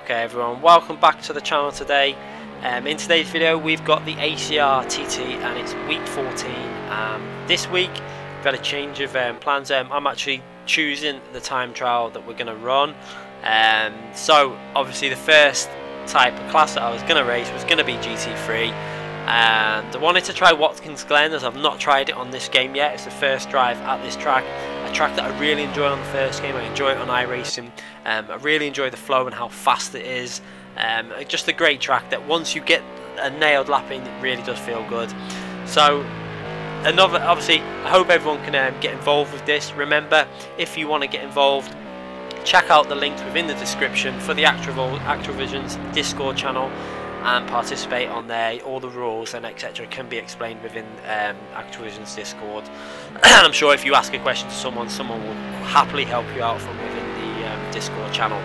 Okay everyone, welcome back to the channel today. In today's video we've got the ACR TT and it's week 14. This week we've had a change of plans. I'm actually choosing the time trial that we're going to run. So obviously the first type of class that I was going to race was going to be GT3, and I wanted to try Watkins Glen as I've not tried it on this game yet. It's the first drive at this track, a track that I really enjoyed on the first game. I enjoy it on iRacing. I really enjoy the flow and how fast it is. Just a great track that once you get a nailed lapping, it really does feel good. So obviously I hope everyone can get involved with this. Remember, if you want to get involved, check out the links within the description for the Activision's Discord channel and participate on there. All the rules and etc. can be explained within Activision's Discord. I'm sure if you ask a question to someone will happily help you out from within the Discord channel.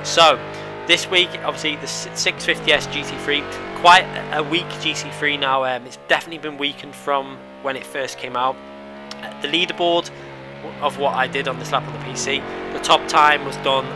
So this week, obviously the 650S Gt3, quite a weak GT3 now. It's definitely been weakened from when it first came out. The leaderboard of what I did on this lap on the PC, the top time was done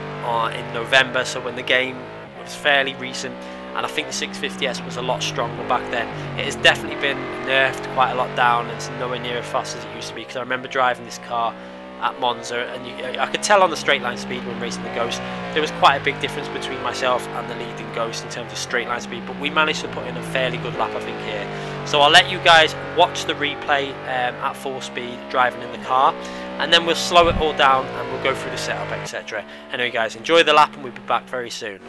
in November, so when the game was fairly recent, and I think the 650S was a lot stronger back then. It has definitely been nerfed quite a lot down, and it's nowhere near as fast as it used to be, because I remember driving this car at Monza and I could tell on the straight line speed when racing the Ghost there was quite a big difference between myself and the leading Ghost in terms of straight line speed, but we managed to put in a fairly good lap I think here. So I'll let you guys watch the replay at full speed driving in the car, and then we'll slow it all down and we'll go through the setup etc. Anyway guys, enjoy the lap and we'll be back very soon.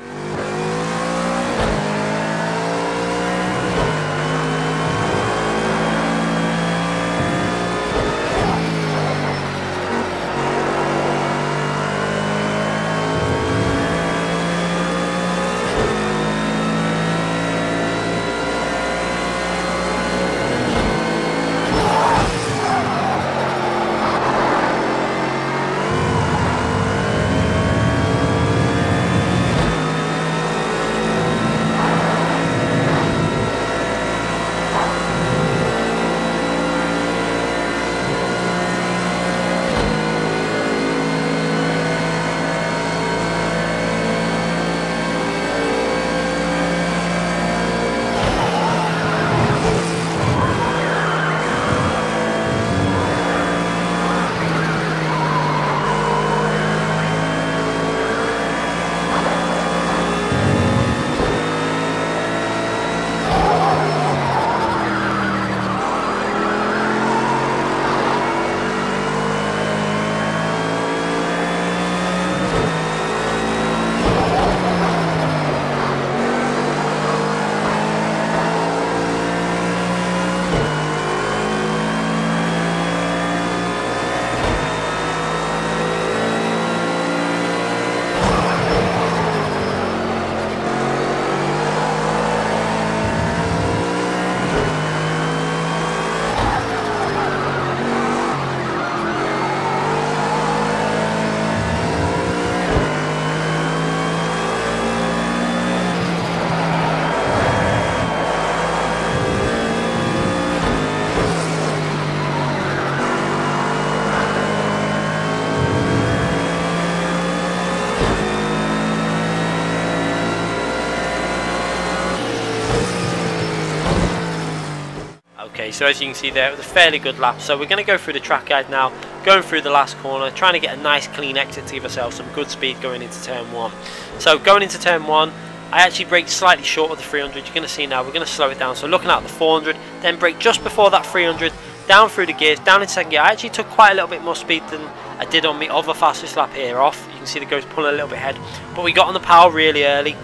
Okay, so as you can see there, it was a fairly good lap. So we're going to go through the track guide now, going through the last corner, trying to get a nice clean exit to give ourselves some good speed going into turn 1. So going into turn 1, I actually braked slightly short of the 300. You're going to see now, we're going to slow it down. So looking at the 400, then brake just before that 300, down through the gears, down in second gear. I actually took quite a little bit more speed than I did on my other fastest lap here off. You can see the Ghost pulling a little bit ahead, but we got on the power really early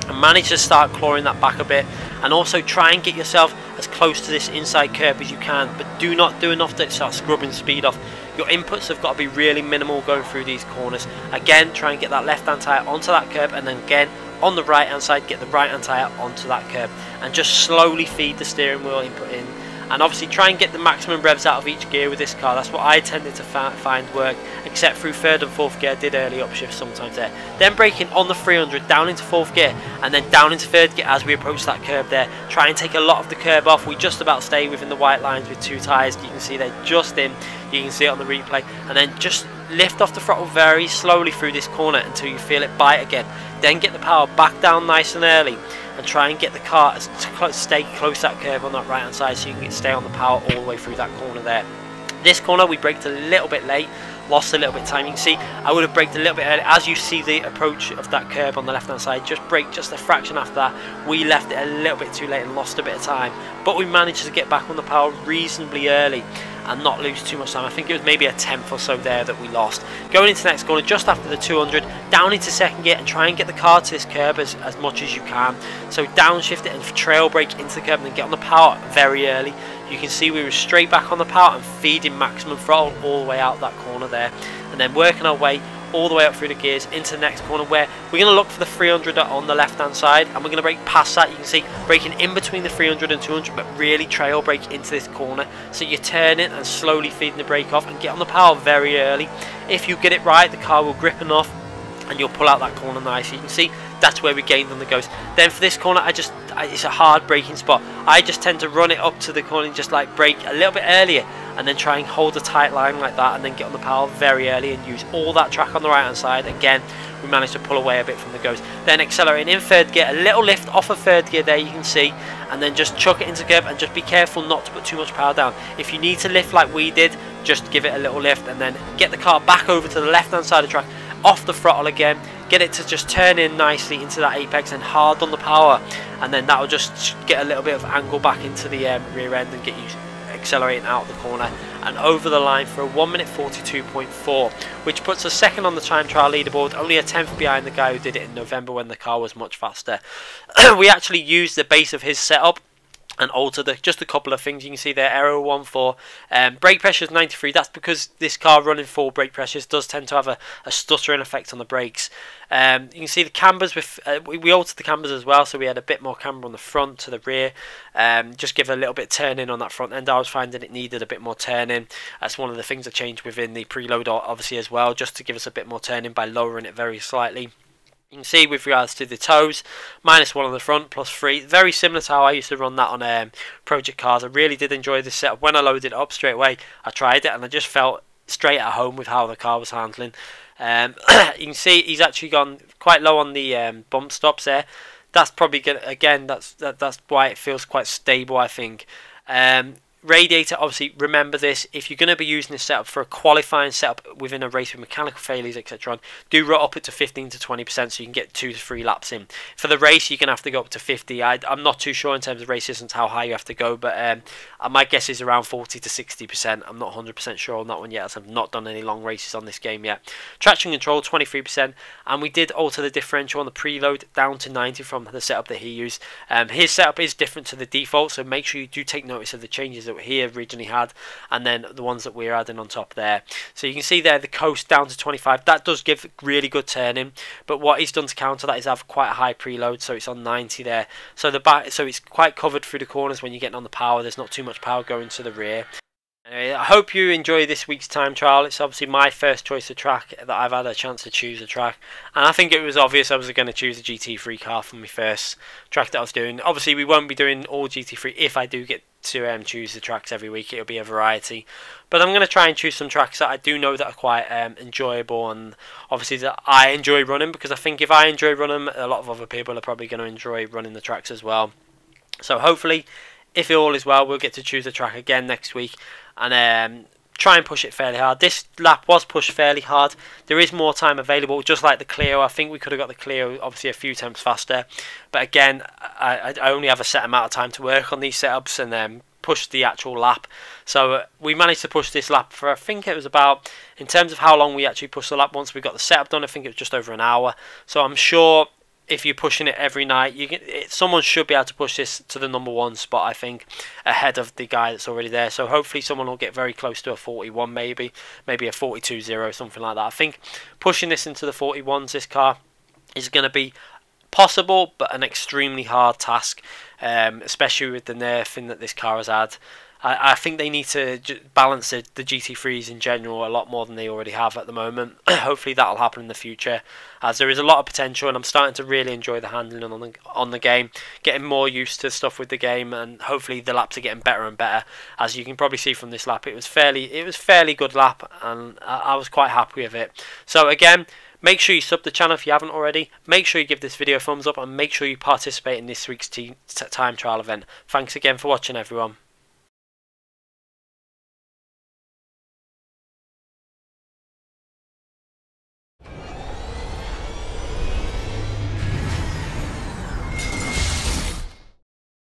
and managed to start clawing that back a bit. And also try and get yourself as close to this inside curb as you can, but do not do enough to start scrubbing speed off. Your inputs have got to be really minimal going through these corners. Again, try and get that left hand tyre onto that curb, and then again on the right hand side get the right hand tyre onto that curb, and just slowly feed the steering wheel input in. And obviously try and get the maximum revs out of each gear with this car. That's what I tended to find work, except through third and fourth gear. I did early upshift sometimes there. Then braking on the 300 down into fourth gear, and then down into third gear as we approach that curb there. Try and take a lot of the curb off. We just about stay within the white lines with two tyres. You can see they're just in. You can see it on the replay. And then just lift off the throttle very slowly through this corner until you feel it bite again. Then get the power back down nice and early and try and get the car to stay close to that curb on that right hand side so you can stay on the power all the way through that corner there. This corner we braked a little bit late, lost a little bit of time. You can see I would have braked a little bit early. As you see the approach of that curb on the left hand side, just brake just a fraction after that. We left it a little bit too late and lost a bit of time, but we managed to get back on the power reasonably early and not lose too much time. I think it was maybe a tenth or so there that we lost. Going into the next corner just after the 200, down into second gear and try and get the car to this curb as much as you can. So downshift it and trail brake into the curb and then get on the power very early. You can see we were straight back on the power and feeding maximum throttle all the way out that corner there, and then working our way all the way up through the gears into the next corner where we're going to look for the 300 on the left hand side, and we're going to brake past that. You can see braking in between the 300 and 200, but really trail brake into this corner, so you're turning and slowly feeding the brake off and get on the power very early. If you get it right, the car will grip enough and you'll pull out that corner nicely. You can see that's where we gained on the ghost. Then for this corner, it's a hard braking spot. I just tend to run it up to the corner and just like brake a little bit earlier and then try and hold a tight line like that and then get on the power very early and use all that track on the right hand side. Again, we managed to pull away a bit from the ghost. Then accelerating in third gear, a little lift off of third gear there you can see, and then just chuck it into curb and just be careful not to put too much power down. If you need to lift like we did, just give it a little lift and then get the car back over to the left hand side of the track, off the throttle again, get it to just turn in nicely into that apex and hard on the power, and then that will just get a little bit of angle back into the rear end and get you accelerating out of the corner and over the line for a 1 minute 42.4, which puts us second on the time trial leaderboard, only a tenth behind the guy who did it in November when the car was much faster. We actually used the base of his setup and alter just a couple of things. You can see there, aero 1.4, brake pressure is 93. That's because this car running full brake pressures does tend to have a stuttering effect on the brakes. You can see the cambers with we altered the cambers as well, so we had a bit more camber on the front to the rear, just give a little bit of turn in on that front end. I was finding it needed a bit more turn in. That's one of the things I changed within the preload obviously as well, just to give us a bit more turn in by lowering it very slightly. You can see with regards to the toes, -1 on the front, +3. Very similar to how I used to run that on project cars. I really did enjoy this setup. When I loaded it up straight away, I tried it and I just felt straight at home with how the car was handling. You can see he's actually gone quite low on the bump stops there. That's probably gonna, again, that's why it feels quite stable, I think. Radiator, obviously remember this, if you're going to be using this setup for a qualifying setup within a race with mechanical failures etc, do roll up it to 15 to 20% so you can get 2 to 3 laps in. For the race you're going to have to go up to 50. I'm not too sure in terms of race distance how high you have to go, but my guess is around 40 to 60%. I'm not 100% sure on that one yet, as I've not done any long races on this game yet. Traction control 23%, and we did alter the differential on the preload down to 90 from the setup that he used. His setup is different to the default, so make sure you do take notice of the changes that he originally had and then the ones that we're adding on top there. So you can see there the coast down to 25. That does give really good turning, but what he's done to counter that is have quite a high preload, so it's on 90 there. So the back, so it's quite covered through the corners when you're getting on the power. There's not too much power going to the rear. Anyway, I hope you enjoy this week's time trial. It's obviously my first choice of track that I've had a chance to choose a track, and I think it was obvious I was going to choose a GT3 car for my first track that I was doing. Obviously we won't be doing all GT3 if I do get to choose the tracks every week. It'll be a variety, but I'm going to try and choose some tracks that I do know that are quite enjoyable, and obviously that I enjoy running, because I think if I enjoy running, a lot of other people are probably going to enjoy running the tracks as well. So hopefully, if all is well, we'll get to choose a track again next week and try and push it fairly hard. This lap was pushed fairly hard. There is more time available, just like the Clio. I think we could have got the Clio obviously a few times faster, but again, I only have a set amount of time to work on these setups and then push the actual lap. So we managed to push this lap for, I think it was about, in terms of how long we actually pushed the lap once we got the setup done, I think it was just over an hour. So I'm sure if you're pushing it every night, someone should be able to push this to the #1 spot, I think, ahead of the guy that's already there. So hopefully someone will get very close to a 41, maybe a 42.0, something like that. I think pushing this into the 41s, this car, is going to be possible, but an extremely hard task, especially with the nerfing that this car has had. I think they need to balance the GT3s in general a lot more than they already have at the moment. Hopefully that'll happen in the future, as there is a lot of potential, and I'm starting to really enjoy the handling on the game, getting more used to stuff with the game, and hopefully the laps are getting better and better. As you can probably see from this lap, it was fairly good lap, and I was quite happy with it. So again, make sure you sub the channel if you haven't already. Make sure you give this video a thumbs up, and make sure you participate in this week's time trial event. Thanks again for watching, everyone.